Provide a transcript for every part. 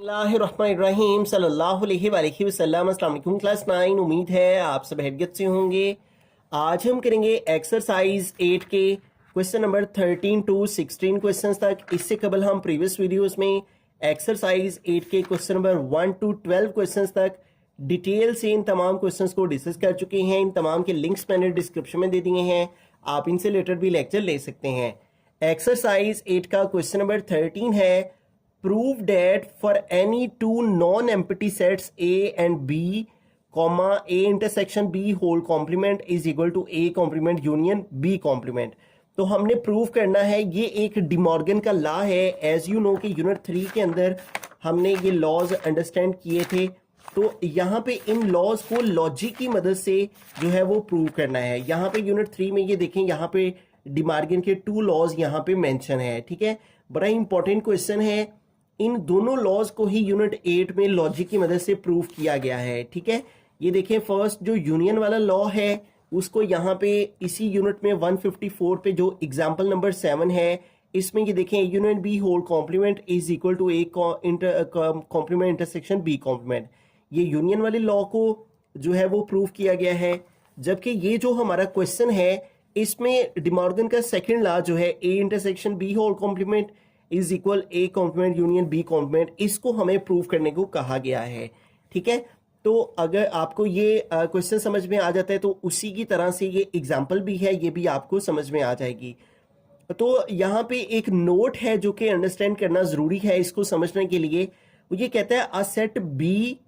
बिस्मिल्लाहिर्रहमानिर्रहीम सल्लल्लाहु अलैहि वसल्लम। अस्सलाम वालेकुम क्लास 9। उम्मीद है आप सब हैरियत से होंगे। आज हम करेंगे एक्सरसाइज 8 के क्वेश्चन नंबर 13 टू 16 क्वेश्चंस तक। इससे कबल हम प्रीवियस वीडियोस में एक्सरसाइज 8 के क्वेश्चन नंबर 1 टू 12 क्वेश्चंस तक डिटेल से इन तमाम क्वेश्चंस को डिस्कस कर चुके हैं। इन तमाम के लिंक्स मैंने डिस्क्रिप्शन में दे दिए हैं, आप इनसे रिलेटेड भी लेक्चर ले सकते हैं। एक्सरसाइज 8 का क्वेश्चन नंबर 13 है, prove that for any two non-empty sets A and B, comma A intersection B whole complement is equal to A complement union B complement। तो हमने प्रूव करना है, ये एक डिमॉर्गन का लॉ है। एज यू नो कि यूनिट 3 के अंदर हमने ये लॉज अंडरस्टैंड किए थे। तो यहाँ पे इन लॉज को लॉजिक की मदद से जो है वो प्रूव करना है। यहाँ पे यूनिट 3 में ये देखें, यहाँ पे डिमॉर्गन के 2 लॉज यहाँ पे मेंशन है। ठीक है, बड़ा इंपॉर्टेंट क्वेश्चन है। इन दोनों लॉज को ही यूनिट 8 में लॉजिक की मदद से प्रूव किया गया है। ठीक है, ये देखें, फर्स्ट जो यूनियन वाला लॉ है उसको यहाँ पे इसी यूनिट में 154 पे जो एग्जांपल नंबर 7 है, इसमें ये देखें, unit B whole complement is equal to A complement intersection B complement. ये यूनियन वाले लॉ को जो है वो प्रूव किया गया है। जबकि ये जो हमारा क्वेश्चन है इसमें डिमॉर्गन का सेकेंड लॉ जो है A intersection B whole complement is equal A complement union B complement, इसको हमें प्रूव करने को कहा गया है। ठीक है, तो अगर आपको ये क्वेश्चन समझ में आ जाता है तो उसी की तरह से ये एग्जांपल भी है, ये भी आपको समझ में आ जाएगी। तो यहाँ पे एक नोट है जो कि अंडरस्टैंड करना जरूरी है इसको समझने के लिए। वो ये कहता है a set B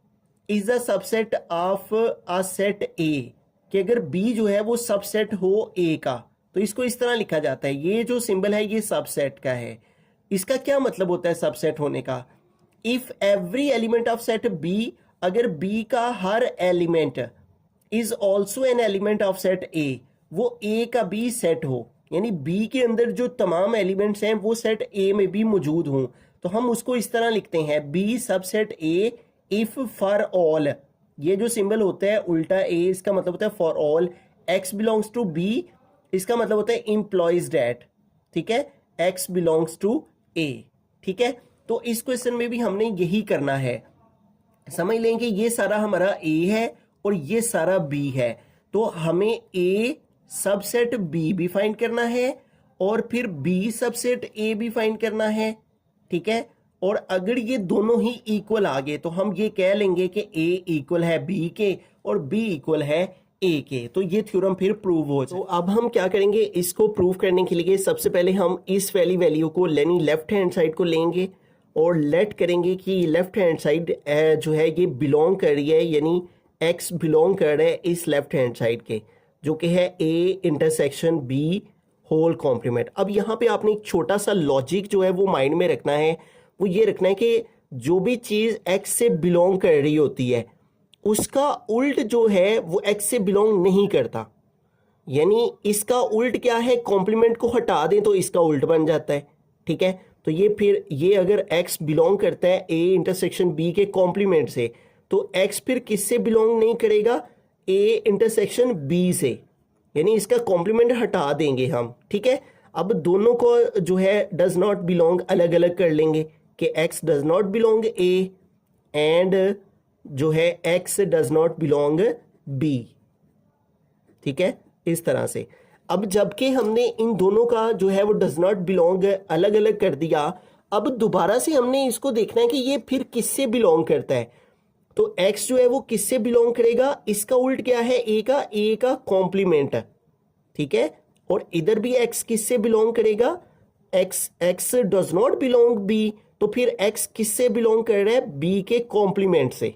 is a subset of a set A, कि अगर बी जो है वो सबसेट हो ए का तो इसको इस तरह लिखा जाता है। ये जो सिंबल है ये सबसेट का है। इसका क्या मतलब होता है सबसेट होने का? If every element of set B, अगर बी का हर element is also an element of set A, वो ए का भी सेट हो, यानी बी के अंदर जो तमाम एलिमेंट्स हैं वो सेट ए में भी मौजूद हों, तो हम उसको इस तरह लिखते हैं B subset A if for all. ये जो सिंबल होता है उल्टा ए, इसका मतलब होता है for all. X belongs to B, इसका मतलब होता है इम्प्लॉइज डैट। ठीक है, एक्स बिलोंग्स टू ए। ठीक है, तो इस क्वेश्चन में भी हमने यही करना है। समझ लेंगे ये सारा हमारा ए है और ये सारा बी है, तो हमें ए सबसेट बी भी फाइंड करना है और फिर बी सबसेट ए भी फाइंड करना है। ठीक है, और अगर ये दोनों ही इक्वल आ गए तो हम ये कह लेंगे कि ए इक्वल है बी के और बी इक्वल है ए के, तो ये थ्योरम फिर प्रूव हो जाए। तो अब हम क्या करेंगे, इसको प्रूव करने के लिए सबसे पहले हम इस वाली वैल्यू को यानी लेफ्ट हैंड साइड को लेंगे और लेट करेंगे कि लेफ्ट हैंड साइड जो है ये बिलोंग कर रही है, यानी एक्स बिलोंग कर रहा है इस लेफ्ट हैंड साइड के, जो कि है A intersection B whole complement. अब यहाँ पे आपने एक छोटा सा लॉजिक जो है वो माइंड में रखना है। वो ये रखना है कि जो भी चीज़ एक्स से बिलोंग कर रही होती है उसका उल्ट जो है वो एक्स से बिलोंग नहीं करता। यानी इसका उल्ट क्या है, कॉम्प्लीमेंट को हटा दें तो इसका उल्ट बन जाता है। ठीक है, तो ये फिर ये अगर एक्स बिलोंग करता है ए इंटरसेक्शन बी के कॉम्प्लीमेंट से, तो एक्स फिर किससे बिलोंग नहीं करेगा, ए इंटरसेक्शन बी से, यानी इसका कॉम्प्लीमेंट हटा देंगे हम। ठीक है, अब दोनों को जो है डज नॉट बिलोंग अलग अलग कर लेंगे कि X does not belong A and जो है X does not belong B. ठीक है, इस तरह से। अब जबकि हमने इन दोनों का जो है वो डज नॉट बिलोंग अलग अलग कर दिया, अब दोबारा से हमने इसको देखना है कि ये फिर किससे बिलोंग करता है। तो एक्स जो है वो किससे बिलोंग करेगा, इसका उल्ट क्या है, ए का कॉम्प्लीमेंट। ठीक है, और इधर भी एक्स किससे बिलोंग करेगा, X does not belong B, तो फिर एक्स किससे बिलोंग कर रहा है, बी के कॉम्प्लीमेंट से।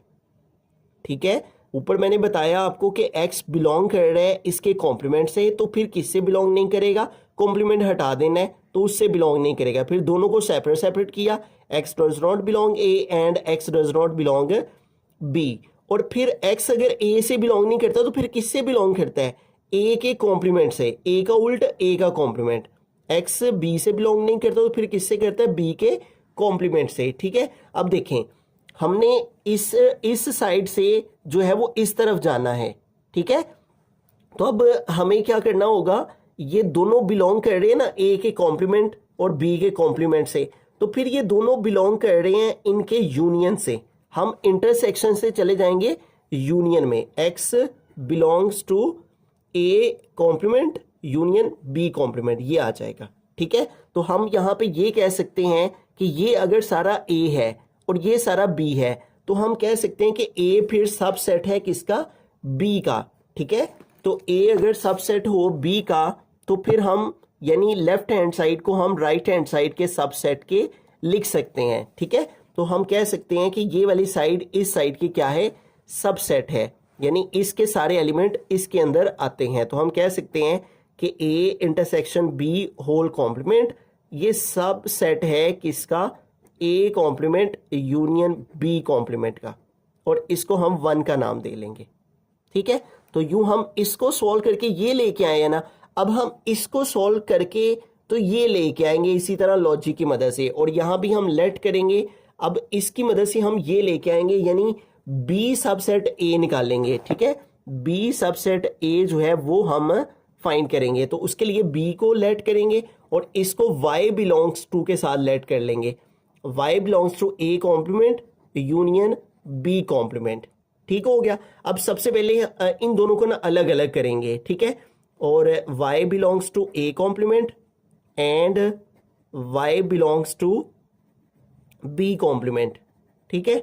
ठीक है, ऊपर मैंने बताया आपको कि x बिलोंग कर रहा है इसके कॉम्प्लीमेंट से, तो फिर किससे बिलोंग नहीं करेगा, कॉम्प्लीमेंट हटा देना है तो उससे बिलोंग नहीं करेगा। फिर दोनों को सेपरेट सेपरेट किया, x does not belong a and x does not belong b। और फिर x अगर a से बिलोंग नहीं करता तो फिर किससे बिलोंग करता है, a के कॉम्प्लीमेंट से। a का उल्ट a का कॉम्प्लीमेंट। x b से बिलोंग नहीं करता तो फिर किससे करता है, b के कॉम्प्लीमेंट से। ठीक है, अब देखें हमने इस साइड से जो है वो इस तरफ जाना है। ठीक है, तो अब हमें क्या करना होगा, ये दोनों बिलोंग कर रहे हैं ना ए के कॉम्प्लीमेंट और बी के कॉम्प्लीमेंट से, तो फिर ये दोनों बिलोंग कर रहे हैं इनके यूनियन से। हम इंटरसेक्शन से चले जाएंगे यूनियन में। x belongs to a complement union b complement, ये आ जाएगा। ठीक है, तो हम यहाँ पे ये कह सकते हैं कि ये अगर सारा a है और ये सारा b है तो हम कह सकते हैं कि a फिर सबसेट है किसका, b का। ठीक है, तो a अगर सबसेट हो b का तो फिर हम यानी लेफ्ट हैंड साइड को हम राइट हैंड साइड के सबसेट के लिख सकते हैं। ठीक है, तो हम कह सकते हैं कि ये वाली साइड इस साइड की क्या है, सबसेट है, यानी इसके सारे एलिमेंट इसके अंदर आते हैं। तो हम कह सकते हैं कि a intersection b whole complement ये सब सेट है किसका, a complement union b complement का, और इसको हम 1 का नाम दे लेंगे। ठीक है, तो यूं हम इसको सॉल्व करके ये लेके आए हैं ना, अब हम इसको सॉल्व करके तो ये लेके आएंगे इसी तरह लॉजिक की मदद से, और यहां भी हम लेट करेंगे। अब इसकी मदद से हम ये लेके आएंगे यानी b सबसेट a निकालेंगे। ठीक है, b सबसेट a जो है वो हम फाइंड करेंगे, तो उसके लिए b को लेट करेंगे और इसको y बिलोंग्स टू के साथ लेट कर लेंगे। y belongs to a complement union b complement. ठीक हो गया। अब सबसे पहले इन दोनों को ना अलग अलग करेंगे। ठीक है, और y belongs to a complement and y belongs to b complement. ठीक है,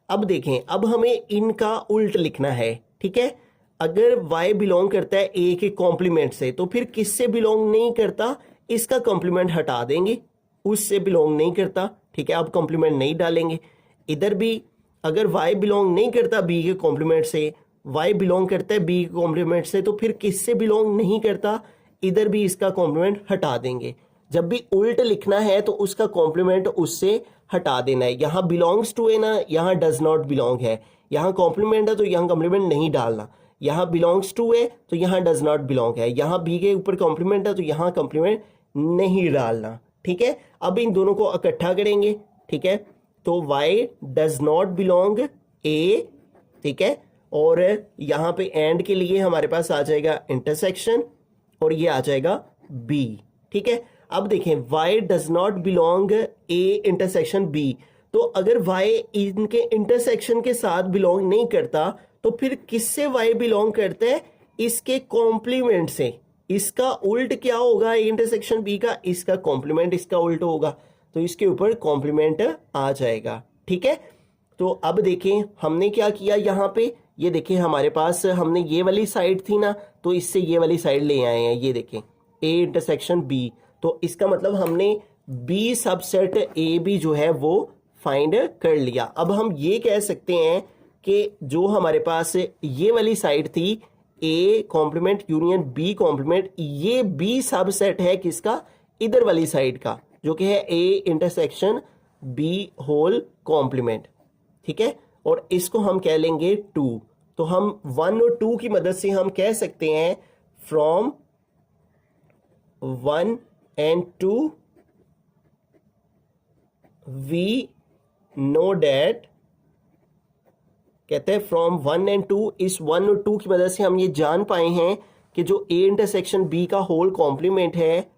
अब देखें, अब हमें इनका उल्ट लिखना है। ठीक है, अगर y बिलोंग करता है a के कॉम्प्लीमेंट से तो फिर किससे बिलोंग नहीं करता, इसका कॉम्प्लीमेंट हटा देंगे, उससे बिलोंग नहीं करता। ठीक है, अब कॉम्प्लीमेंट नहीं डालेंगे। इधर भी अगर y बिलोंग नहीं करता b के कॉम्प्लीमेंट से, y बिलोंग करता है b के कॉम्प्लीमेंट से, तो फिर किससे बिलोंग नहीं करता, इधर भी इसका कॉम्प्लीमेंट हटा देंगे। जब भी उल्ट लिखना है तो उसका कॉम्प्लीमेंट उससे हटा देना है। यहाँ बिलोंग्स टू है ना, यहाँ डज नॉट बिलोंग है, यहाँ कॉम्प्लीमेंट है तो यहाँ कॉम्प्लीमेंट नहीं डालना, यहाँ बिलोंग्स टू है तो यहाँ डज नॉट बिलोंग है, यहाँ बी के ऊपर कॉम्प्लीमेंट है तो यहाँ कॉम्प्लीमेंट नहीं डालना। ठीक है, अब इन दोनों को इकट्ठा करेंगे। ठीक है, तो y does not belong a। ठीक है, और यहाँ पे एंड के लिए हमारे पास आ जाएगा इंटरसेक्शन और ये आ जाएगा b। ठीक है, अब देखें y does not belong a intersection b, तो अगर y इनके इंटरसेक्शन के साथ बिलोंग नहीं करता तो फिर किससे y बिलोंग करता है, इसके कॉम्प्लीमेंट से। इसका उल्ट क्या होगा इंटरसेक्शन b का, इसका कॉम्प्लीमेंट इसका उल्ट होगा, तो इसके ऊपर कॉम्प्लीमेंट आ जाएगा। ठीक है, तो अब देखें हमने क्या किया, यहाँ पे ये देखें हमारे पास हमने ये वाली साइड थी ना, तो इससे ये वाली साइड ले आए हैं। ये देखें a इंटरसेक्शन b, तो इसका मतलब हमने b सबसेट a b जो है वो फाइंड कर लिया। अब हम ये कह सकते हैं कि जो हमारे पास ये वाली साइड थी a complement union b complement, ये b सबसेट है किसका, इधर वाली साइड का, जो कि है a intersection b whole complement. ठीक है, और इसको हम कह लेंगे 2। तो हम 1 और 2 की मदद से हम कह सकते हैं from 1 and 2 we know that, कहते हैं फ्रॉम 1 and 2, इस 1 और 2 की मदद से हम ये जान पाए हैं कि जो a इंटरसेक्शन b का होल कॉम्प्लीमेंट है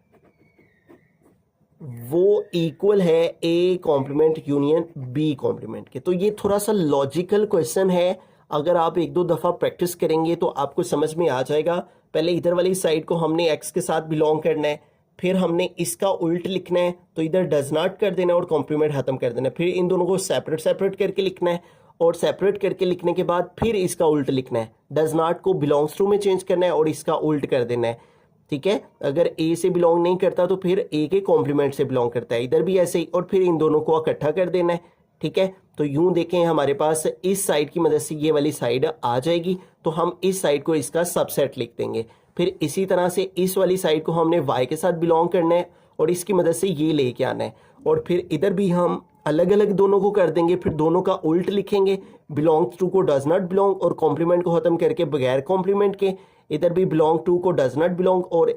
वो इक्वल है a complement union b complement के। तो ये थोड़ा सा लॉजिकल क्वेश्चन है, अगर आप 1-2 दफ़ा प्रैक्टिस करेंगे तो आपको समझ में आ जाएगा। पहले इधर वाली साइड को हमने x के साथ बिलोंग करना है, फिर हमने इसका उल्ट लिखना है तो इधर डज नॉट कर देना और कॉम्प्लीमेंट खत्म कर देना, फिर इन दोनों को सेपरेट सेपरेट करके लिखना है, और सेपरेट करके लिखने के बाद फिर इसका उल्ट लिखना है, डज नॉट को बिलोंग्स टू में चेंज करना है और इसका उल्ट कर देना है। ठीक है, अगर a से बिलोंग नहीं करता तो फिर a के कॉम्प्लीमेंट से बिलोंग करता है, इधर भी ऐसे ही, और फिर इन दोनों को इकट्ठा कर देना है। ठीक है, तो यूं देखें हमारे पास इस साइड की मदद से ये वाली साइड आ जाएगी, तो हम इस साइड को इसका सबसेट लिख देंगे। फिर इसी तरह से इस वाली साइड को हमने y के साथ बिलोंग करना है और इसकी मदद से ये लेके आना है, और फिर इधर भी हम अलग अलग दोनों को कर देंगे, फिर दोनों का उल्ट लिखेंगे, बिलोंग्स टू को डज नॉट बिलोंग और कॉम्प्लीमेंट को खत्म करके बगैर कॉम्प्लीमेंट के, इधर भी बिलोंग टू को डज नॉट बिलोंग और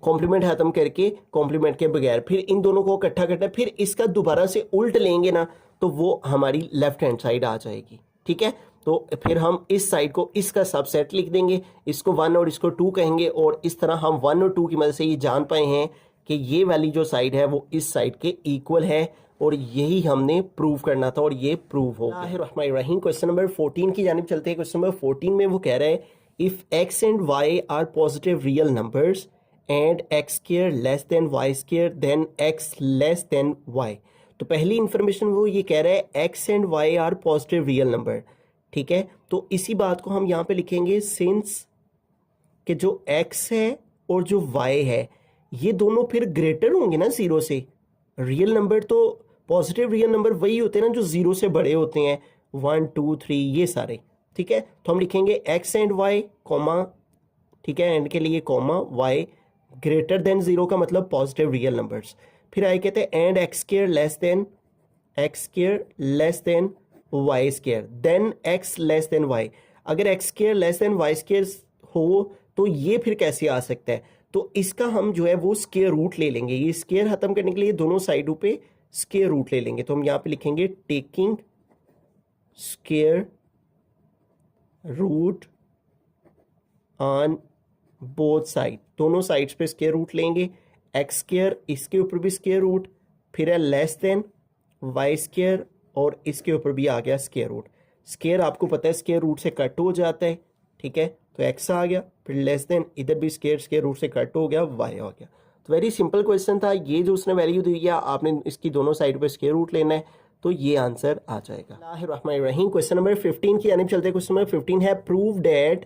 कॉम्प्लीमेंट खत्म करके कॉम्प्लीमेंट के बगैर, फिर इन दोनों को इकट्ठा करना है, फिर इसका दोबारा से उल्ट लेंगे ना तो वो हमारी लेफ्ट हैंड साइड आ जाएगी। ठीक है, तो फिर हम इस साइड को इसका सबसेट लिख देंगे, इसको 1 और इसको 2 कहेंगे, और इस तरह हम 1 और 2 की मदद से ये जान पाए हैं कि ये वाली जो साइड है वो इस साइड के इक्वल है, और यही हमने प्रूव करना था और ये प्रूव हो गया। रहीम क्वेश्चन नंबर 14 की जानिब चलते हैं। क्वेश्चन नंबर 14 में वो कह रहा है if x and y are positive real numbers and x square less than y square then x less than y। तो पहली इंफॉर्मेशन वो ये कह रहा है x and y are positive real number, ठीक है। तो इसी बात को हम यहाँ पे लिखेंगे सिंस कि जो x है और जो y है ये दोनों फिर ग्रेटर होंगे ना जीरो से। रियल नंबर तो पॉजिटिव रियल नंबर वही होते हैं ना जो जीरो से बड़े होते हैं, 1 2 3 ये सारे, ठीक है। तो हम लिखेंगे x एंड y कॉमा, ठीक है, एंड के लिए comma y greater than zero का मतलब पॉजिटिव रियल नंबर्स। फिर आए कहते हैं and x square less than y square then x less than y। अगर x square less than y square हो तो ये फिर कैसे आ सकता है, तो इसका हम जो है वो स्क्वायर रूट ले लेंगे। ये स्क्वायर खत्म करने के लिए दोनों साइडों पे स्क्वायर रूट ले लेंगे। तो हम यहाँ पे लिखेंगे taking square root on both side, दोनों साइड्स पे स्क्वायर रूट लेंगे। एक्स स्क्वायर इसके ऊपर भी स्क्वायर रूट, फिर है लेस देन वाई स्क्वायर और इसके ऊपर भी आ गया स्क्वायर रूट। स्क्वायर आपको पता है स्क्वायर रूट से कट हो जाता है, ठीक है, तो एक्स आ गया, फिर लेस देन इधर भी स्क्वायर रूट से कट हो गया, वाई आ गया। तो वेरी सिंपल क्वेश्चन था। ये जो उसने वैल्यू दी है आपने इसकी दोनों साइड पे स्क्वायर रूट लेना है, तो ये आंसर आ जाएगा। क्वेश्चन नंबर 15 की यानी चलते हैं। क्वेश्चन नंबर 15 है prove that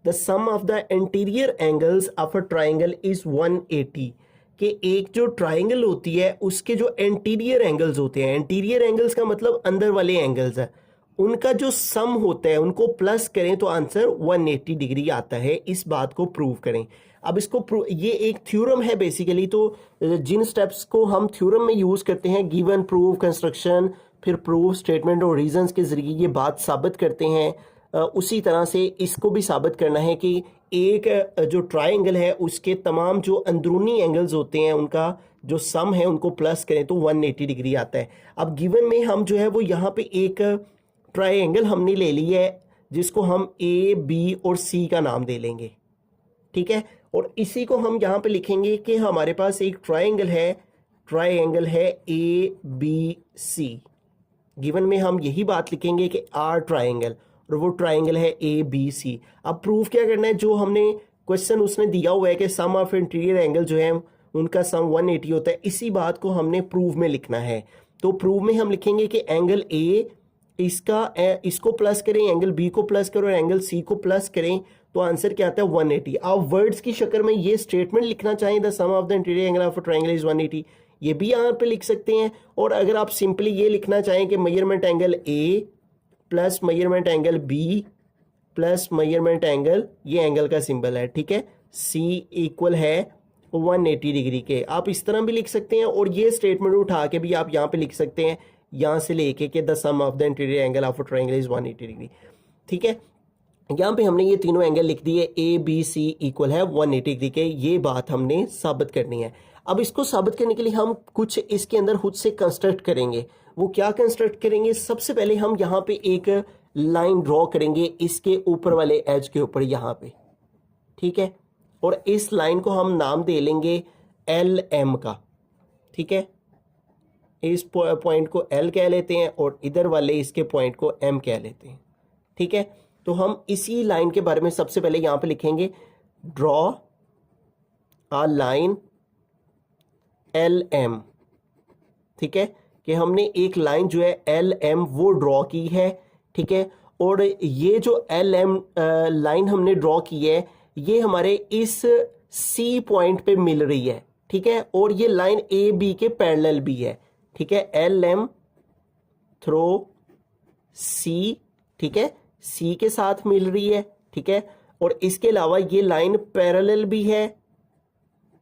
the sum of the interior angles of a triangle is 180। कि एक जो ट्राइंगल होती है उसके जो इंटीरियर एंगल्स होते हैं, इंटीरियर एंगल्स का मतलब अंदर वाले एंगल्स है, उनका जो सम होता है उनको प्लस करें तो आंसर 180 डिग्री आता है। इस बात को प्रूव करें। अब इसको ये एक थ्योरम है बेसिकली, तो जिन स्टेप्स को हम थ्योरम में यूज करते हैं, गिवन, प्रूव, कंस्ट्रक्शन, फिर प्रूव, स्टेटमेंट और रीजंस के जरिए ये बात साबित करते हैं, उसी तरह से इसको भी साबित करना है कि एक जो ट्राइंगल है उसके तमाम जो अंदरूनी एंगल्स होते हैं उनका जो सम है उनको प्लस करें तो 180 डिग्री आता है। अब गिवन में हम जो है वो यहाँ पे एक ट्राइंगल हमने ले लिया है जिसको हम ए बी और सी का नाम दे लेंगे, ठीक है, और इसी को हम यहाँ पे लिखेंगे कि हमारे पास एक ट्राइंगल है ए बी सी। गिवन में हम यही बात लिखेंगे कि आर ट्राइंगल, और वो ट्राइंगल है ए बी सी। अब प्रूफ क्या करना है, जो हमने क्वेश्चन उसने दिया हुआ है कि सम ऑफ इंटीरियर एंगल जो है उनका सम 180 होता है, इसी बात को हमने प्रूफ में लिखना है। तो प्रूफ में हम लिखेंगे कि एंगल ए इसको प्लस करें, एंगल बी को प्लस करें और एंगल सी को प्लस करें तो आंसर क्या आता है 180। आप वर्ड्स की शक्ल में ये स्टेटमेंट लिखना चाहें the sum of the interior angle of a triangle is 180, ये भी यहाँ पे लिख सकते हैं। और अगर आप सिंपली ये लिखना चाहें कि measurement angle A plus measurement angle B plus measurement angle, ये एंगल का सिंबल है, ठीक है, सी इक्वल है 180 डिग्री के, आप इस तरह भी लिख सकते हैं। और ये स्टेटमेंट उठा के भी आप यहाँ पे लिख सकते हैं, यहाँ से लेके कि the sum of the interior angle of a triangle is 180 degree, ठीक है। यहाँ पे हमने ये तीनों एंगल लिख दिए, ए बी सी इक्वल है 180 डिग्री के, ये बात हमने साबित करनी है। अब इसको साबित करने के लिए हम कुछ इसके अंदर खुद से कंस्ट्रक्ट करेंगे। वो क्या कंस्ट्रक्ट करेंगे, सबसे पहले हम यहाँ पे एक लाइन ड्रॉ करेंगे इसके ऊपर वाले एज के ऊपर यहाँ पे, ठीक है, और इस लाइन को हम नाम दे लेंगे एल एम का, ठीक है, इस पॉइंट को एल कह लेते हैं और इधर वाले इसके पॉइंट को एम कह लेते हैं, ठीक है। तो हम इसी लाइन के बारे में सबसे पहले यहाँ पे लिखेंगे draw a line L M, ठीक है, कि हमने एक लाइन जो है एल एम वो ड्रॉ की है, ठीक है। और ये जो एल एम लाइन हमने ड्रॉ की है ये हमारे इस सी पॉइंट पे मिल रही है, ठीक है, और ये लाइन ए बी के पैरेलल भी है, ठीक है, एल एम थ्रो सी, ठीक है, सी के साथ मिल रही है, ठीक है। और इसके अलावा ये लाइन पैरेलल भी है,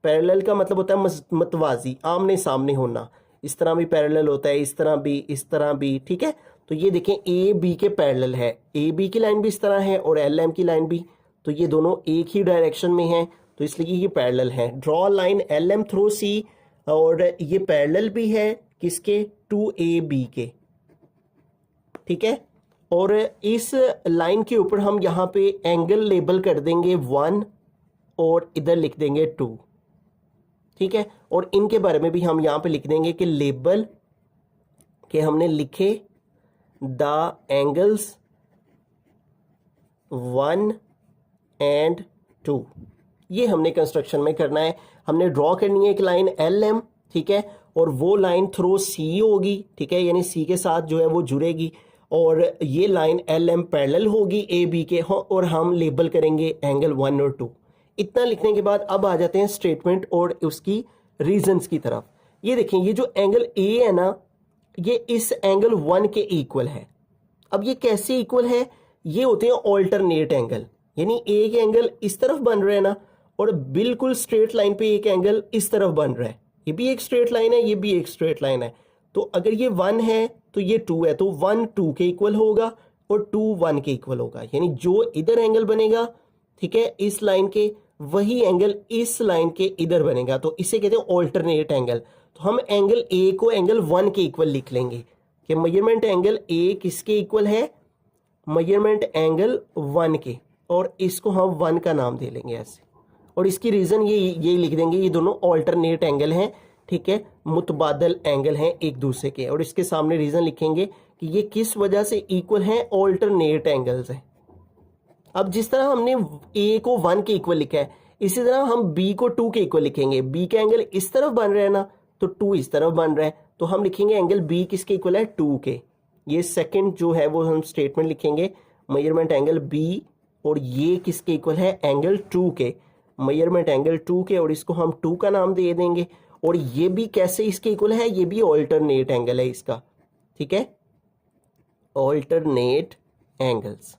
पैरेलल का मतलब होता है मतवाजी, आमने सामने होना, इस तरह भी पैरेलल होता है, इस तरह भी, इस तरह भी, ठीक है। तो ये देखें ए बी के पैरेलल है, ए बी की लाइन भी इस तरह है और एल एम की लाइन भी, तो ये दोनों एक ही डायरेक्शन में हैं, तो इसलिए ये पैरेलल है। Draw line L M through C, और ये पैरेलल भी है किसके, टू ए बी के, ठीक है। और इस लाइन के ऊपर हम यहाँ पे एंगल लेबल कर देंगे 1 और इधर लिख देंगे 2, ठीक है। और इनके बारे में भी हम यहाँ पे लिख देंगे कि लेबल के हमने लिखे द एंगल्स 1 एंड 2। ये हमने कंस्ट्रक्शन में करना है। हमने ड्रॉ करनी है एक लाइन LM, ठीक है, और वो लाइन थ्रू C होगी, ठीक है, यानी C के साथ जो है वो जुड़ेगी, और ये लाइन LM पैरेलल होगी AB के, और हम लेबल करेंगे एंगल 1 और 2। इतना लिखने के बाद अब आ जाते हैं स्टेटमेंट और उसकी रीजंस की तरफ। ये देखें, ये जो एंगल A है ना, ये इस एंगल 1 के इक्वल है। अब ये कैसे इक्वल है? ये होते हैं ऑल्टरनेट एंगल, यानी एक एंगल इस तरफ बन रहा है ना, और बिल्कुल स्ट्रेट लाइन पे एक एंगल इस तरफ बन रहा है। ये भी एक स्ट्रेट लाइन है, ये भी एक स्ट्रेट लाइन है। तो अगर ये 1 है तो ये 2 है, तो 1 2 के इक्वल होगा और 2 1 के इक्वल होगा, यानी जो इधर एंगल बनेगा, ठीक है, इस लाइन के, वही एंगल इस लाइन के इधर बनेगा। तो इसे कहते हैं ऑल्टरनेट एंगल। तो हम एंगल A को एंगल 1 के इक्वल लिख लेंगे कि मेजरमेंट एंगल A किसके इक्वल है? मेजरमेंट एंगल 1 के, और इसको हम 1 का नाम दे लेंगे ऐसे। और इसकी रीज़न ये लिख देंगे, ये दोनों ऑल्टरनेट एंगल हैं, ठीक है, मुतबादल एंगल हैं एक दूसरे के। और इसके सामने रीज़न लिखेंगे कि ये किस वजह से इक्वल हैं, ऑल्टरनेट एंगल्स हैं। अब जिस तरह हमने A को 1 के इक्वल लिखा है, इसी तरह हम B को 2 के इक्वल लिखेंगे। B का एंगल इस तरफ बन रहा है ना, तो 2 इस तरफ बन रहा है, तो हम लिखेंगे एंगल B किसके इक्वल है? 2 के। ये सेकंड जो है वो हम स्टेटमेंट लिखेंगे, मेजरमेंट एंगल B, और ये किसके इक्वल है? एंगल 2 के, मेजरमेंट एंगल 2 के, और इसको हम 2 का नाम दे देंगे। और ये भी कैसे इसके इक्वल है? ये भी ऑल्टरनेट एंगल है इसका, ठीक है, ऑल्टरनेट एंगल्स।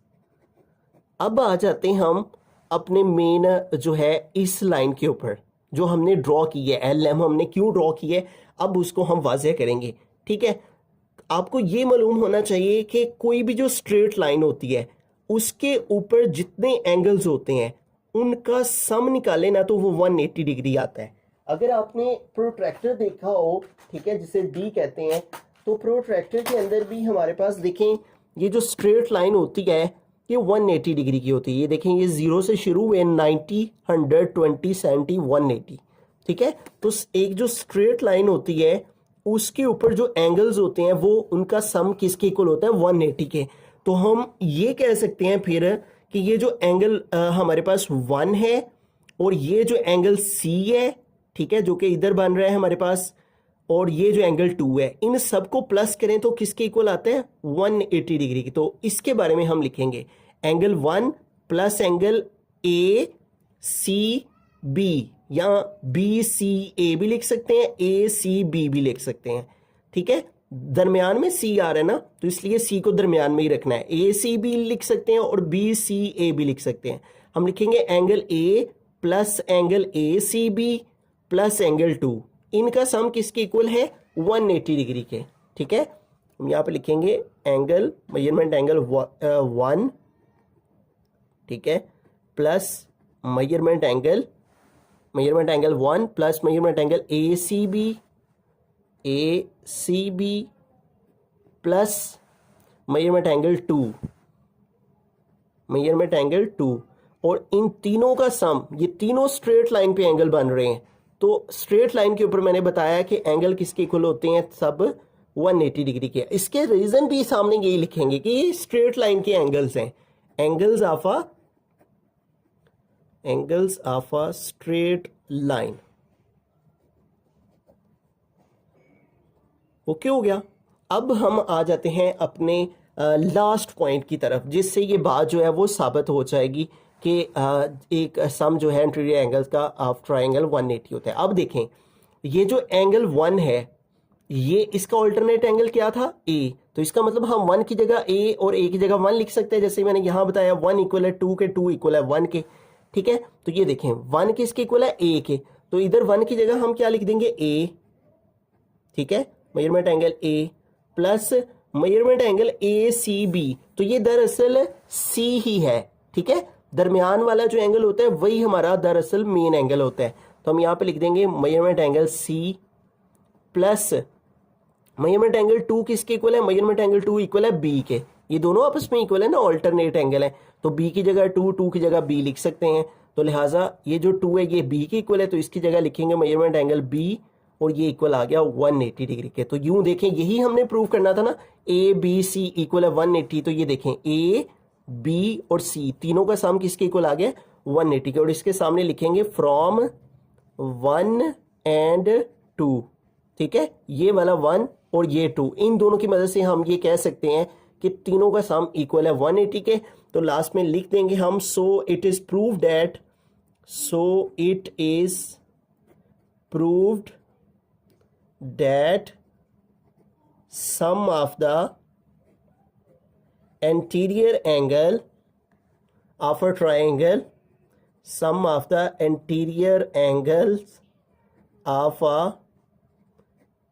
अब आ जाते हैं हम अपने मेन जो है इस लाइन के ऊपर जो हमने ड्रॉ की है, LM हमने क्यों ड्रॉ की है, अब उसको हम वाज़ेह करेंगे, ठीक है। आपको ये मालूम होना चाहिए कि कोई भी जो स्ट्रेट लाइन होती है उसके ऊपर जितने एंगल्स होते हैं उनका सम निकाले ना, तो वो 180 डिग्री आता है। अगर आपने प्रोट्रैक्टर देखा हो, ठीक है, जिसे D कहते हैं, तो प्रोट्रैक्टर के अंदर भी हमारे पास देखें ये जो स्ट्रेट लाइन होती है ये 180 डिग्री की होती है। ये देखें, ये 0 से शुरू हुए 90 100 20 70 180, ठीक है। तो एक जो स्ट्रेट लाइन होती है उसके ऊपर जो एंगल्स होते हैं वो उनका सम किसके इक्वल होता है? 180 के। तो हम ये कह सकते हैं फिर कि ये जो एंगल हमारे पास 1 है और ये जो एंगल C है, ठीक है, जो कि इधर बन रहा है हमारे पास, और ये जो एंगल 2 है, इन सबको प्लस करें तो किसके इक्वल आते हैं? 180 डिग्री की। तो इसके बारे में हम लिखेंगे एंगल 1 प्लस एंगल ACB, या BCA भी लिख सकते हैं, ACB भी लिख सकते हैं, ठीक है। दरमियान में C आ रहा है ना, तो इसलिए C को दरमियान में ही रखना है। ACB लिख सकते हैं और BCA भी लिख सकते हैं। हम लिखेंगे angle A plus angle ACB plus angle 2, इनका सम किसके इक्वल है? 180 डिग्री के, ठीक है। हम यहाँ पे लिखेंगे एंगल, मेजरमेंट एंगल 1, ठीक है, plus measurement angle 1 plus measurement angle ACB plus measurement angle 2, और इन तीनों का सम, ये तीनों स्ट्रेट लाइन पे एंगल बन रहे हैं। तो स्ट्रेट लाइन के ऊपर मैंने बताया कि एंगल किसके इक्वल होते हैं? सब 180 डिग्री के। इसके रीजन भी सामने यही लिखेंगे कि ये स्ट्रेट लाइन के एंगल्स हैं, angles of a straight line. Okay हो गया। अब हम आ जाते हैं अपने लास्ट पॉइंट की तरफ, जिससे ये बात जो है वो साबित हो जाएगी कि एक सम जो है इंटीरियर एंगल्स का ऑफ ट्राइंगल 180 होता है। अब देखें, ये जो एंगल 1 है, ये इसका ऑल्टरनेट एंगल क्या था? A। तो इसका मतलब हम 1 की जगह A और A की जगह 1 लिख सकते हैं, जैसे मैंने यहाँ बताया 1 इक्वल है 2 के, 2 इक्वल है 1 के, ठीक है। तो ये देखें 1 किसके इक्वल है? A के, तो इधर 1 की जगह हम क्या लिख देंगे? A, ठीक है, measurement angle A plus measurement angle ACB, तो ये दरअसल C ही है, ठीक है। दरमियान वाला जो एंगल होता है वही हमारा दरअसल मेन एंगल होता है। तो हम यहाँ पे लिख देंगे measurement angle C plus measurement angle 2 किसके इक्वल है? मेजरमेंट एंगल 2 इक्वल है B के। ये दोनों आपस में इक्वल है ना, ऑल्टरनेट एंगल है, तो B की जगह 2, 2 की जगह B लिख सकते हैं। तो लिहाजा ये जो 2 है ये बी के इक्वल है, तो इसकी जगह लिखेंगे मेजरमेंट एंगल बी और ये इक्वल आ गया 180 डिग्री के। तो यूं देखें, यही हमने प्रूव करना था ना, ए बी सी इक्वल है 180। तो ये देखें ए बी और सी तीनों का सम किसके इक्वल आ गया 180 के, और इसके सामने लिखेंगे फ्रॉम 1 एंड 2। ठीक है, ये वाला 1 और ये 2, इन दोनों की मदद से हम ये कह सकते हैं कि तीनों का सम इक्वल है 180 के। तो लास्ट में लिख देंगे हम so it is proved that, so it is proved that sum of the anterior angle of a triangle, sum of the anterior angles of a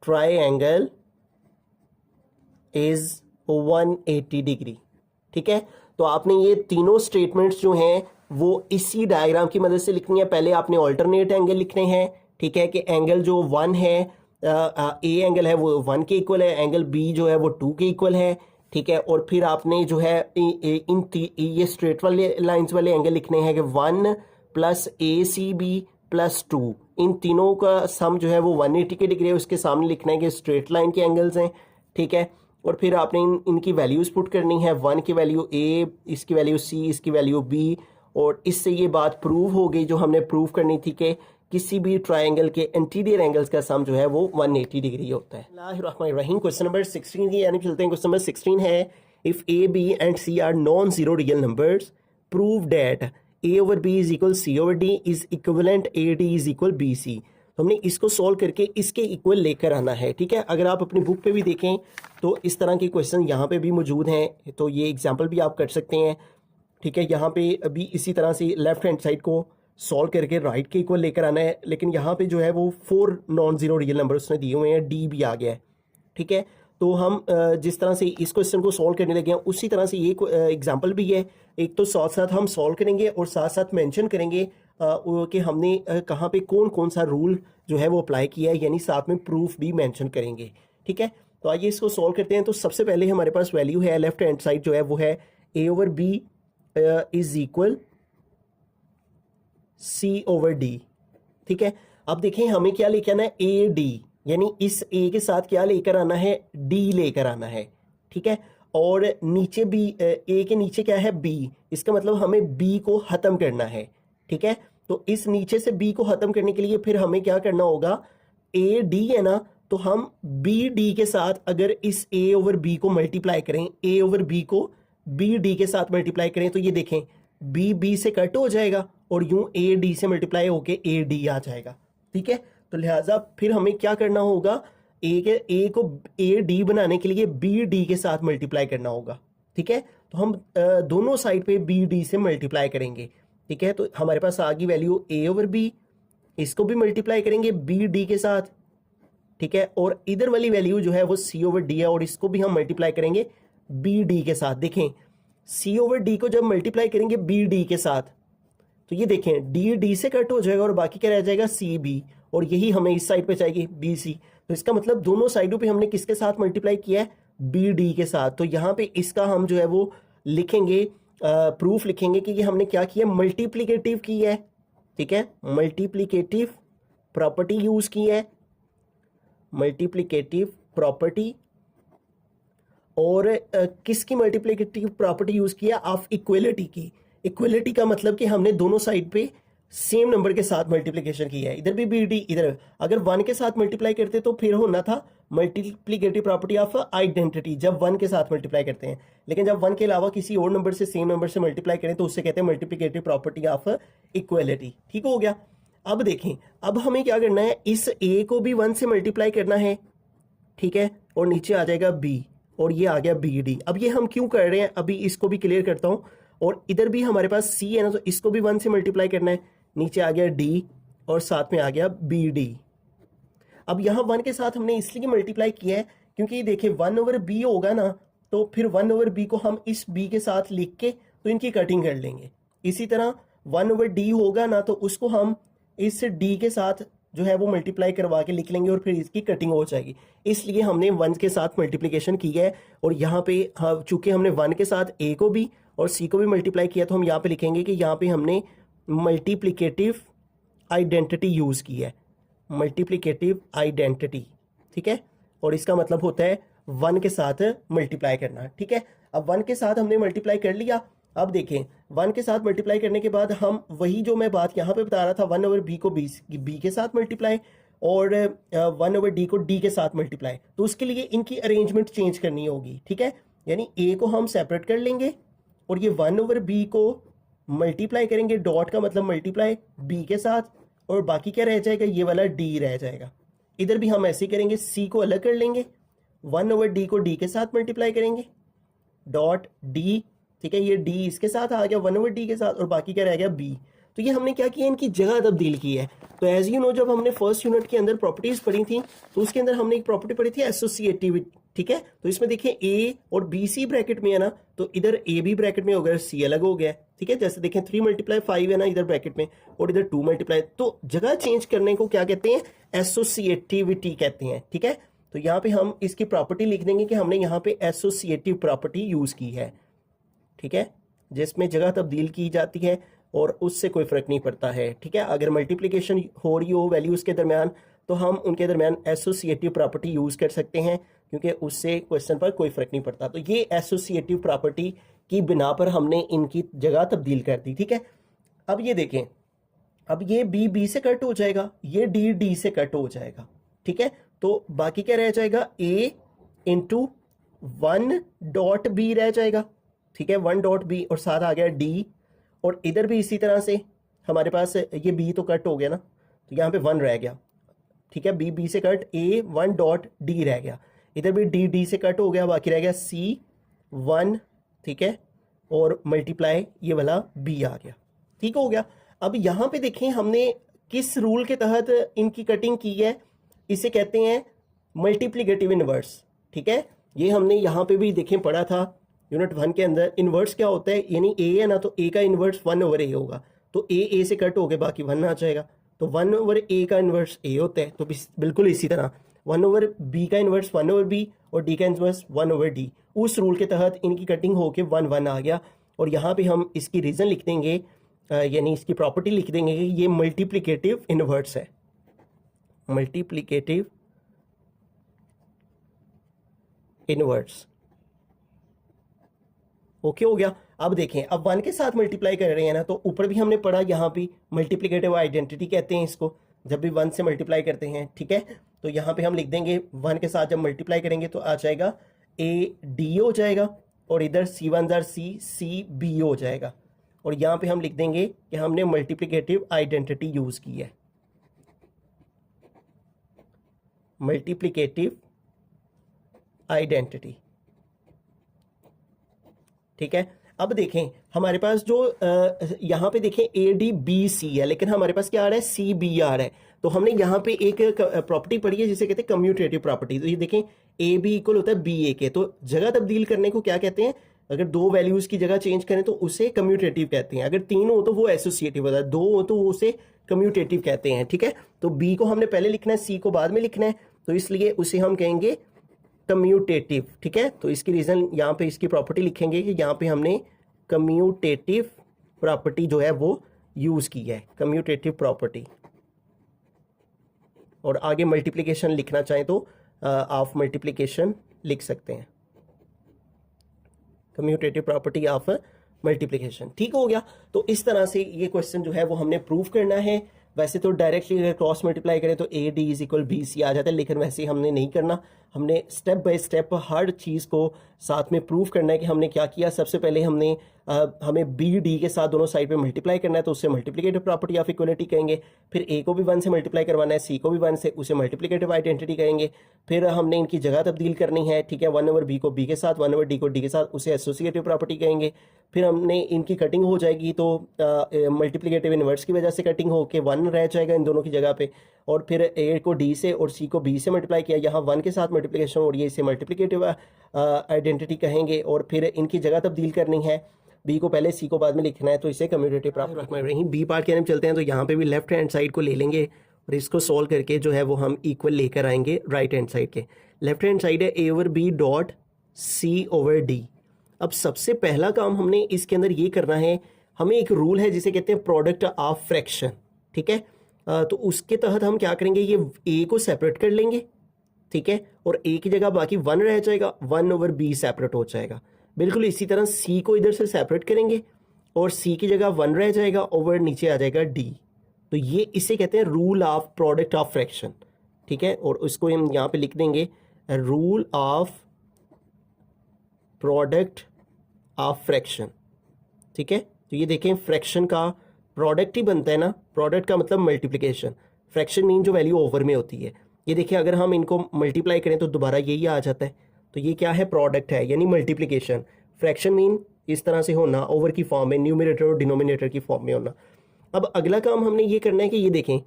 triangle is 180 degree. ठीक है, तो आपने ये तीनों स्टेटमेंट्स जो हैं वो इसी डायग्राम की मदद से लिखनी है। पहले आपने ऑल्टरनेट एंगल लिखने हैं। ठीक है, कि एंगल जो 1 है, ए एंगल है वो 1 के इक्वल है, एंगल बी जो है वो 2 के इक्वल है। ठीक है, और फिर आपने जो है ये स्ट्रेट वाले लाइंस वाले एंगल लिखने हैं कि 1 प्लस ए सी बी प्लस 2, इन तीनों का सम जो है वो 180 के डिग्री है। उसके सामने लिखना है कि स्ट्रेट लाइन के एंगल्स हैं। ठीक है, और फिर आपने इनकी वैल्यूज पुट करनी है, 1 की वैल्यू ए, इसकी वैल्यू सी, इसकी वैल्यू बी, और इससे ये बात प्रूव हो गई जो हमने प्रूव करनी थी कि किसी भी ट्रायंगल के इंटीरियर एंगल्स का सम जो है वो 180 डिग्री होता है। बिस्मिल्लाहिर्रहमानिर्रहीम। क्वेश्चन नंबर 16 की यानी चलते हैं। क्वेश्चन नंबर 16 है, if A B and C are non zero real numbers prove that A over B is equal C over D is equivalent A D is equal B C. तो हमने इसको solve करके इसके equal लेकर आना है। ठीक है, अगर आप अपनी बुक पे भी देखें तो इस तरह के क्वेश्चन यहाँ पे भी मौजूद हैं, तो ये एग्जाम्पल भी आप कर सकते हैं। ठीक है, यहाँ पे अभी इसी तरह से लेफ्ट हैंड साइड को सॉल्व करके राइट के इक्वल लेकर आना है, लेकिन यहाँ पे जो है वो 4 नॉन जीरो रियल नंबर उसने दिए हुए हैं, डी भी आ गया है। ठीक है, तो हम जिस तरह से इस क्वेश्चन को सॉल्व करने लगे हैं उसी तरह से ये एग्जाम्पल भी है। एक तो साथ साथ हम सॉल्व करेंगे और साथ साथ मेंशन करेंगे कि हमने कहाँ पे कौन कौन सा रूल जो है वो अप्लाई किया है, यानी साथ में प्रूफ भी मेंशन करेंगे। ठीक है, तो आइए इसको सॉल्व करते हैं। तो सबसे पहले हमारे पास वैल्यू है, लेफ्ट हैंड साइड जो है वो है A over B is equal C over D. ठीक है, अब देखें हमें क्या लेकर आना है, ए डी, यानी इस ए के साथ क्या लेकर आना है, डी लेकर आना है। ठीक है, और नीचे बी, ए के नीचे क्या है बी, इसका मतलब हमें बी को खत्म करना है। ठीक है, तो इस नीचे से बी को खत्म करने के लिए फिर हमें क्या करना होगा, ए डी है ना, तो हम बी डी के साथ अगर इस ए ओवर बी को मल्टीप्लाई करें, ए ओवर बी को बी डी के साथ मल्टीप्लाई करें, तो ये देखें बी बी से कट हो जाएगा और यूं ए डी से मल्टीप्लाई होके ए डी आ जाएगा। ठीक है, तो लिहाजा फिर हमें क्या करना होगा, ए को ए डी बनाने के लिए बी डी के साथ मल्टीप्लाई करना होगा। ठीक है, तो हम दोनों साइड पे बी डी से मल्टीप्लाई करेंगे। ठीक है, तो हमारे पास आ गई वैल्यू ए ओवर बी, इसको भी मल्टीप्लाई करेंगे बी डी के साथ। ठीक है, और इधर वाली वैल्यू जो है वो सी ओवर डी है और इसको भी हम मल्टीप्लाई करेंगे बी डी के साथ। देखें सी ओवर डी को जब मल्टीप्लाई करेंगे बी डी के साथ, तो ये देखें डी डी से कट हो जाएगा और बाकी क्या रह जाएगा सी बी, और यही हमें इस साइड पे चाहिए बी सी। तो इसका मतलब दोनों साइडों पे हमने किसके साथ मल्टीप्लाई किया है, बी डी के साथ। तो यहाँ पे इसका हम जो है वो लिखेंगे, प्रूफ लिखेंगे कि ये हमने क्या किया, मल्टीप्लीकेटिव की है। ठीक है, मल्टीप्लीकेटिव प्रॉपर्टी यूज की है, मल्टीप्लीकेटिव प्रॉपर्टी। और किसकी मल्टीप्लीकेटिव प्रॉपर्टी यूज किया, ऑफ इक्वलिटी की। इक्वलिटी का मतलब कि हमने दोनों साइड पे सेम नंबर के साथ मल्टीप्लिकेशन की है, इधर भी बी डी, इधर अगर 1 के साथ मल्टीप्लाई करते तो फिर होना था मल्टीप्लिकेटिव प्रॉपर्टी ऑफ आइडेंटिटी, जब 1 के साथ मल्टीप्लाई करते हैं। लेकिन जब 1 के अलावा किसी और नंबर से सेम नंबर से मल्टीप्लाई करें तो उससे कहते हैं मल्टीप्लिकेटिव प्रॉपर्टी ऑफ इक्वलिटी। ठीक हो गया। अब देखें, अब हमें क्या करना है, इस ए को भी 1 से मल्टीप्लाई करना है। ठीक है, और नीचे आ जाएगा बी, और ये आ गया बी डी। अब ये हम क्यों कर रहे हैं, अभी इसको भी क्लियर करता हूं। और इधर भी हमारे पास सी है ना, तो इसको भी 1 से मल्टीप्लाई करना है, नीचे आ गया डी और साथ में आ गया बी डी। अब यहाँ 1 के साथ हमने इसलिए मल्टीप्लाई किया है क्योंकि देखिए 1 ओवर बी होगा ना, तो फिर 1 ओवर बी को हम इस बी के साथ लिख के तो इनकी कटिंग कर लेंगे। इसी तरह 1 ओवर डी होगा ना, तो उसको हम इस डी के साथ जो है वो मल्टीप्लाई करवा के लिख लेंगे और फिर इसकी कटिंग हो जाएगी। इसलिए हमने 1 के साथ मल्टीप्लिकेशन की है। और यहाँ पे चूंकि हमने 1 के साथ ए को भी और सी को भी मल्टीप्लाई किया, तो हम यहाँ पे लिखेंगे कि यहाँ पे हमने मल्टीप्लिकेटिव आइडेंटिटी यूज़ की है, मल्टीप्लिकेटिव आइडेंटिटी, ठीक है। और इसका मतलब होता है 1 के साथ मल्टीप्लाई करना, ठीक है। अब 1 के साथ हमने मल्टीप्लाई कर लिया। अब देखें 1 के साथ मल्टीप्लाई करने के बाद हम वही जो मैं बात यहाँ पे बता रहा था 1/b को b के साथ मल्टीप्लाई और 1/d को d के साथ मल्टीप्लाई, तो उसके लिए इनकी अरेंजमेंट चेंज करनी होगी, ठीक है। यानी a को हम सेपरेट कर लेंगे और ये 1/b को मल्टीप्लाई करेंगे, डॉट का मतलब मल्टीप्लाई b के साथ, और बाकी क्या रह जाएगा, ये वाला d रह जाएगा। इधर भी हम ऐसे ही करेंगे, c को अलग कर लेंगे, 1/d को d के साथ मल्टीप्लाई करेंगे, डॉट d, ठीक है। ये d इसके साथ आ गया 1/d के साथ और बाकी क्या रह गया b। तो ये हमने क्या किया, इनकी जगह तब्दील की है। तो एज यू नो जब हमने फर्स्ट यूनिट के अंदर प्रॉपर्टीज पढ़ी थी तो उसके अंदर हमने एक प्रॉपर्टी पढ़ी थी एसोसिएटिविटी, ठीक है। तो इसमें देखिए a और b c ब्रैकेट में है ना, तो इधर a भी ब्रैकेट में हो गया, c अलग हो गया, ठीक है। जैसे देखें 3 × 5 है ना इधर ब्रैकेट में और इधर 2 × तो जगह चेंज करने को क्या कहते हैं, एसोसिएटिविटी कहते हैं, ठीक है। तो यहाँ पे हम इसकी प्रॉपर्टी लिख देंगे कि हमने यहाँ पे एसोसिएटिव प्रॉपर्टी यूज की है, ठीक है, जिसमें जगह तब्दील की जाती है और उससे कोई फर्क नहीं पड़ता है, ठीक है। अगर मल्टीप्लिकेशन हो रही हो वैल्यूज के दरमियान तो हम उनके दरमियान एसोसिएटिव प्रॉपर्टी यूज कर सकते हैं क्योंकि उससे क्वेश्चन पर कोई फर्क नहीं पड़ता। तो ये एसोसिएटिव प्रॉपर्टी की बिना पर हमने इनकी जगह तब्दील कर दी, ठीक है। अब ये देखें, अब ये b से कट हो जाएगा, ये d से कट हो जाएगा, ठीक है। तो बाकी क्या रह जाएगा, a × 1.b रह जाएगा, ठीक है, 1.b और साथ आ गया d, और इधर भी इसी तरह से हमारे पास ये b तो कट हो गया ना, तो यहाँ पे 1 रह गया, ठीक है। b से कट a 1.d रह गया, इधर भी d से कट हो गया, बाकी रह गया c 1, ठीक है, और मल्टीप्लाई ये वाला b आ गया, ठीक हो गया। अब यहाँ पे देखें हमने किस रूल के तहत इनकी कटिंग की है, इसे कहते हैं मल्टीप्लिकेटिव इनवर्स, ठीक है। ये हमने यहाँ पे भी देखें पढ़ा था यूनिट 1 के अंदर। इनवर्स क्या होता है, यानी a है ना, तो a का इनवर्स 1/a होगा, तो a से कट हो गए बाकी 1 आ जाएगा, तो 1/a का इनवर्स a होता है। तो बिल्कुल इसी तरह 1/b का इनवर्स 1/b और d का इनवर्स 1/d, उस रूल के तहत इनकी कटिंग होके 1 आ गया। और यहाँ पे हम इसकी रीज़न लिख देंगे, यानी इसकी प्रॉपर्टी लिख देंगे कि ये मल्टीप्लिकेटिव इनवर्स है, मल्टीप्लिकेटिव इनवर्स, ओके हो गया। अब देखें, अब 1 के साथ मल्टीप्लाई कर रहे हैं ना, तो ऊपर भी हमने पढ़ा, यहाँ भी मल्टीप्लिकेटिव आइडेंटिटी कहते हैं इसको, जब भी 1 से मल्टीप्लाई करते हैं, ठीक है। तो यहाँ पे हम लिख देंगे 1 के साथ जब मल्टीप्लाई करेंगे तो आ जाएगा AD हो जाएगा, और इधर C1 CB हो जाएगा, और यहाँ पे हम लिख देंगे कि हमने मल्टीप्लिकेटिव आइडेंटिटी यूज की है, मल्टीप्लिकेटिव आइडेंटिटी, ठीक है। अब देखें हमारे पास जो यहाँ पे देखें ADBC है, लेकिन हमारे पास क्या आ रहा है, CB आ रहा है। तो हमने यहाँ पे एक प्रॉपर्टी पढ़ी है जिसे कहते हैं कम्यूटेटिव प्रॉपर्टी। तो ये देखें AB इक्वल होता है BA के, तो जगह तब्दील करने को क्या कहते हैं, अगर 2 वैल्यूज की जगह चेंज करें तो उसे कम्यूटेटिव कहते हैं, अगर 3 हो तो वो एसोसिएटिव होता है, 2 हो तो वो उसे कम्यूटेटिव कहते हैं, ठीक है। तो B को हमने पहले लिखना है, C को बाद में लिखना है, तो इसलिए उसे हम कहेंगे कम्यूटेटिव, ठीक है। तो इसकी रीज़न यहाँ पे इसकी प्रॉपर्टी लिखेंगे कि यहाँ पे हमने कम्यूटेटिव प्रॉपर्टी जो है वो यूज़ की है, कम्यूटेटिव प्रॉपर्टी। और आगे मल्टीप्लिकेशन लिखना चाहें तो ऑफ मल्टीप्लिकेशन लिख सकते हैं, कम्यूटेटिव प्रॉपर्टी ऑफ मल्टीप्लिकेशन, ठीक हो गया। तो इस तरह से ये क्वेश्चन जो है वो हमने प्रूव करना है। वैसे तो डायरेक्टली अगर क्रॉस मल्टीप्लाई करें तो AD = BC आ जाता है, लेकिन वैसे हमने नहीं करना, हमने स्टेप बाय स्टेप हर चीज़ को साथ में प्रूव करना है कि हमने क्या किया। सबसे पहले हमने हमें BD के साथ दोनों साइड पे मल्टीप्लाई करना है, तो उससे मल्टीप्लिकेटिव प्रॉपर्टी ऑफ इक्वलिटी कहेंगे। फिर A को भी 1 से मल्टीप्लाई करवाना है, C को भी 1 से, उसे मल्टीप्लिकेटिव आइडेंटिटी कहेंगे। फिर हमने इनकी जगह तब्दील करनी है, ठीक है, 1/b को b के साथ, 1/d को d के साथ, उसे एसोसिएटिव प्रॉपर्टी कहेंगे। फिर हमने इनकी कटिंग हो जाएगी तो मल्टीप्लिकेटिव इनवर्स की वजह से कटिंग होके 1 रह जाएगा इन दोनों की जगह पे। और फिर A को D से और C को B से मल्टीप्लाई किया, यहाँ 1 के साथ मल्टीप्लिकेशन हो रही है, इसे मल्टीप्लिकेटिव आइडेंटिटी कहेंगे। और फिर इनकी जगह तब्दील करनी है, B को पहले C को बाद में लिखना है, तो इसे कम्यूटेटिव प्रॉपर्टी। B पार्ट की तरफ चलते हैं, तो यहाँ पे भी लेफ्ट हैंड साइड को ले लेंगे और इसको सॉल्व करके जो है वो हम इक्वल लेकर आएंगे राइट हैंड साइड के। लेफ्ट हैंड साइड है A/B डॉट C/D। अब सबसे पहला काम हमने इसके अंदर ये करना है, हमें एक रूल है जिसे कहते हैं प्रोडक्ट ऑफ फ्रैक्शन, ठीक है। तो उसके तहत हम क्या करेंगे, ये ए को सेपरेट कर लेंगे, ठीक है, और ए की जगह बाकी 1 रह जाएगा, 1/b सेपरेट हो जाएगा। बिल्कुल इसी तरह सी को इधर से सेपरेट करेंगे और सी की जगह 1 रह जाएगा, ओवर नीचे आ जाएगा डी। तो ये इसे कहते हैं rule of product of fraction, ठीक है। और उसको हम यहाँ पे लिख देंगे rule of product of fraction, ठीक है। तो ये देखें फ्रैक्शन का प्रोडक्ट ही बनता है ना, प्रोडक्ट का मतलब मल्टीप्लिकेशन, फ्रैक्शन मीन जो वैल्यू ओवर में होती है। ये देखिए अगर हम इनको मल्टीप्लाई करें तो दोबारा यही आ जाता है। तो ये क्या है, प्रोडक्ट है यानी मल्टीप्लिकेशन। फ्रैक्शन मीन इस तरह से होना, ओवर की फॉर्म में, न्यूमरेटर और डिनोमिनेटर की फॉर्म में होना। अब अगला काम हमने ये करना है कि ये देखें,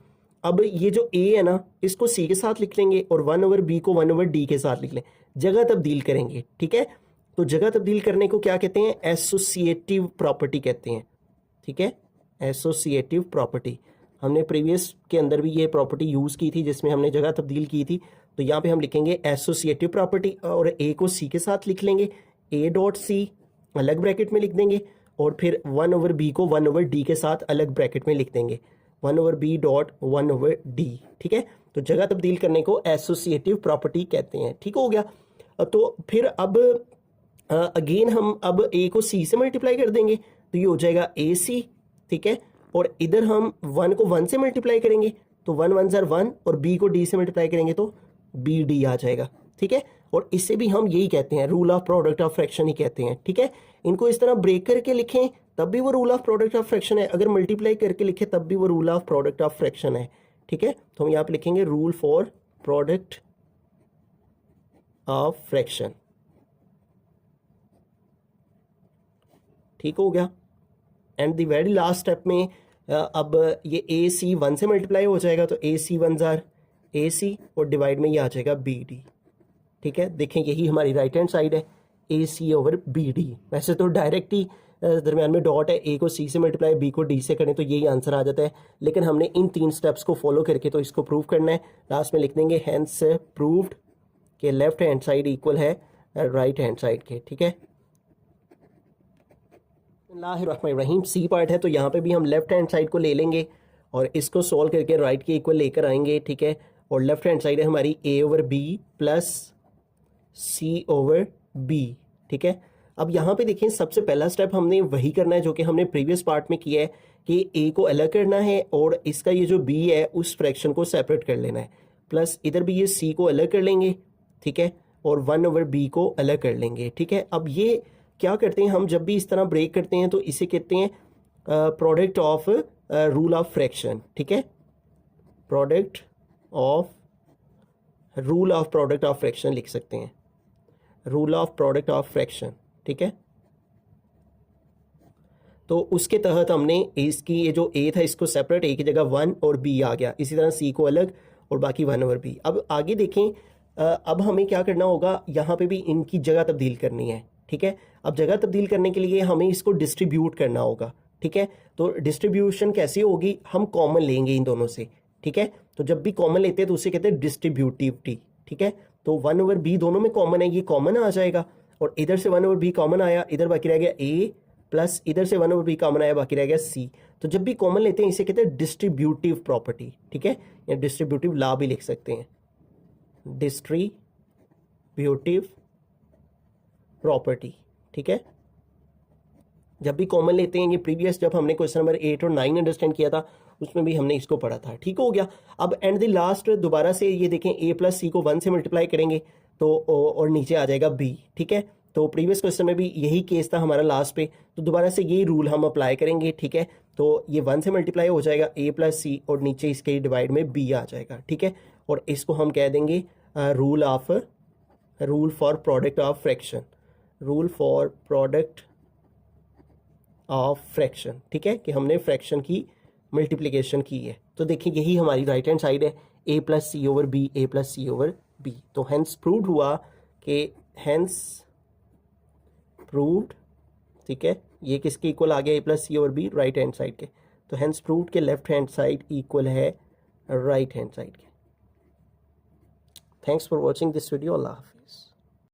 अब ये जो ए है ना इसको सी के साथ लिख लेंगे और 1/b को 1/d के साथ लिख लें, जगह तब्दील करेंगे, ठीक है। तो जगह तब्दील करने को क्या कहते हैं, एसोसिएटिव प्रॉपर्टी कहते हैं, ठीक है। एसोसिएटिव प्रॉपर्टी हमने प्रीवियस के अंदर भी ये प्रॉपर्टी यूज़ की थी जिसमें हमने जगह तब्दील की थी। तो यहाँ पे हम लिखेंगे एसोसिएटिव प्रॉपर्टी और ए को सी के साथ लिख लेंगे, ए डॉट सी अलग ब्रैकेट में लिख देंगे और फिर 1/b को 1/d के साथ अलग ब्रैकेट में लिख देंगे, 1/b डॉट 1/d, ठीक है। तो जगह तब्दील करने को एसोसिएटिव प्रॉपर्टी कहते हैं, ठीक हो गया। तो फिर अब अगेन हम अब ए को सी से मल्टीप्लाई कर देंगे तो ये हो जाएगा ए सी, ठीक है। और इधर हम 1 को 1 से मल्टीप्लाई करेंगे तो 1 1 ज़र 1 और b को d से मल्टीप्लाई करेंगे तो बी डी आ जाएगा, ठीक है। और इससे भी हम यही कहते हैं, rule of product of fraction ही कहते हैं, ठीक है। इनको इस तरह ब्रेक करके लिखें तब भी वो rule of product of fraction है, अगर मल्टीप्लाई करके लिखें तब भी वो rule of product of fraction है, ठीक है। तो हम यहाँ पे लिखेंगे rule for product of fraction, ठीक हो गया। And the very last step में अब ये ए सी 1 से मल्टीप्लाई हो जाएगा तो ए सी 1 ज़ार ए सी और डिवाइड में ये आ जाएगा बी डी, ठीक है। देखें यही हमारी राइट हैंड साइड है, ए सी ओवर बी डी। वैसे तो डायरेक्ट ही दरम्यान में डॉट है, ए को सी से मल्टीप्लाई बी को डी से करें तो यही आंसर आ जाता है, लेकिन हमने इन 3 स्टेप्स को फॉलो करके तो इसको प्रूव करना है। लास्ट में लिख देंगे हैंस प्रूव्ड कि लेफ्ट हैंड साइड इक्वल है राइट हैंड साइड के, ठीक है। बिस्मिल्लाहिर्रहमानिर्रहीम सी पार्ट है तो यहाँ पे भी हम लेफ्ट हैंड साइड को ले लेंगे और इसको सॉल्व करके राइट के इक्वल लेकर आएंगे, ठीक है। और लेफ्ट हैंड साइड है हमारी ए over B plus C over B, ठीक है। अब यहाँ पे देखिए सबसे पहला स्टेप हमने वही करना है जो कि हमने प्रीवियस पार्ट में किया है कि ए को अलग करना है और इसका ये जो बी है उस फ्रैक्शन को सेपरेट कर लेना है, प्लस इधर भी ये सी को अलग कर लेंगे, ठीक है, और 1/b को अलग कर लेंगे, ठीक है। अब ये क्या करते हैं हम, जब भी इस तरह ब्रेक करते हैं तो इसे कहते हैं product of rule of fraction, ठीक है। Product of rule of product of fraction लिख सकते हैं, rule of product of fraction, ठीक है। तो उसके तहत हमने इसकी ये जो ए था इसको सेपरेट, ए की जगह 1 और बी आ गया, इसी तरह सी को अलग और बाकी 1/b। अब आगे देखें, अब हमें क्या करना होगा, यहाँ पे भी इनकी जगह तब्दील करनी है, ठीक है। अब जगह तब्दील करने के लिए हमें इसको डिस्ट्रीब्यूट करना होगा, ठीक है। तो डिस्ट्रीब्यूशन कैसे होगी, हम कॉमन लेंगे इन दोनों से, ठीक है। तो जब भी कॉमन लेते हैं तो उसे कहते हैं डिस्ट्रीब्यूटिविटी, ठीक है। तो 1/b दोनों में कॉमन है, ये कॉमन आ जाएगा और इधर से 1/b कॉमन आया, इधर बाकी रह गया a प्लस इधर से 1/b कॉमन आया, बाकी रह गया c। तो जब भी कॉमन लेते हैं इसे कहते हैं डिस्ट्रीब्यूटिव प्रॉपर्टी, ठीक है, या डिस्ट्रीब्यूटिव लॉ भी लिख सकते हैं, डिस्ट्रीब्यूटिव प्रॉपर्टी, ठीक है। जब भी कॉमन लेते हैं, ये प्रीवियस जब हमने क्वेश्चन नंबर 8 और 9 अंडरस्टैंड किया था उसमें भी हमने इसको पढ़ा था, ठीक हो गया। अब एंड द लास्ट दोबारा से ये देखें, a प्लस सी को 1 से मल्टीप्लाई करेंगे तो और नीचे आ जाएगा b, ठीक है। तो प्रीवियस क्वेश्चन में भी यही केस था हमारा लास्ट पे, तो दोबारा से यही रूल हम अप्लाई करेंगे, ठीक है। तो ये 1 से मल्टीप्लाई हो जाएगा a प्लस सी और नीचे इसके डिवाइड में b आ जाएगा, ठीक है। और इसको हम कह देंगे rule for product of fraction, rule for product of fraction, ठीक है, कि हमने फ्रैक्शन की मल्टीप्लिकेशन की है। तो देखिए यही हमारी राइट हैंड साइड है, a plus C over B, a plus C over B. तो हैंस प्रूव्ड हुआ कि हैंस प्रूव्ड, ठीक है, ये किसके इक्वल आ गया, a plus C over B right hand side के। तो हैंस प्रूव्ड के लेफ्ट हैंड साइड इक्वल है राइट हैंड साइड के। Thanks for watching this video, अल्लाह हाफ़िज़।